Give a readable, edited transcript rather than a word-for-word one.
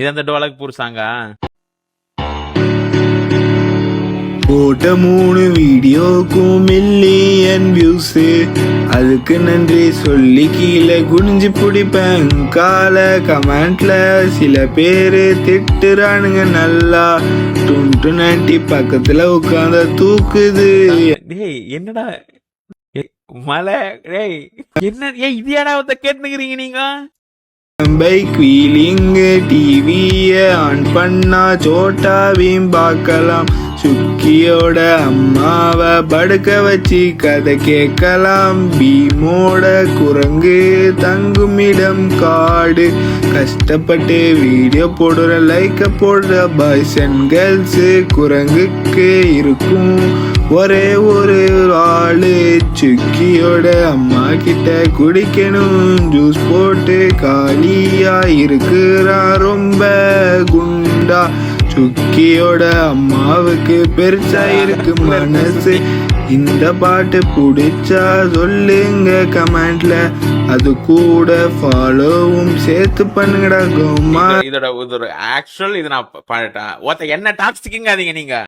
இது அந்த டோலக்பூர் சாங்கா? போட்ட 3 வீடியோக்கும் மில்லியன் வியூஸ், அதுக்கு நன்றி சொல்லி கீழே குனிஞ்சு பிடிப்பேன் கால. கமெண்ட்ல சில பேரு திட்டுறானுங்க நல்லா, டுண்டு நட்டி பக்கத்துல உட்கார்ந்த தூக்குது. டேய் என்னடா மலை, டேய் என்ன இது ஏடா கேட்டுக்கிறீங்க நீங்க? பைக் வீலிங் டிவிய ஆன் பண்ணா சோட்டாவையும் பார்க்கலாம், சுக்கியோட அம்மாவை படுக்க வச்சு கதை கேட்கலாம். பீமோட குரங்கு தங்குமிடம் காடு, கஷ்டப்பட்டு வீடியோ போடுற லைக்க போடுற பாய்ஸ் அண்ட் கேர்ள்ஸ். குரங்குக்கு இருக்கும் ஒரே ஒரு ஆளு, சுக்கியோட அம்மா கிட்ட குடிக்கணும் ஜூஸ் போட்டு. காலியா இருக்கிறான் ரொம்ப குண்டா, சுக்கியோட அம்மாவுக்கு பெருசா இருக்கு மனசு. இந்த பாட்டு பிடிச்சா சொல்லுங்க கமெண்ட்ல, அது கூட ஃபாலோவும் சேர்த்து பண்ணுங்கடா கோமா. இதோட ஆக்சுவல் இது நான் என்ன டாக்ஸிக்குங்க நீங்க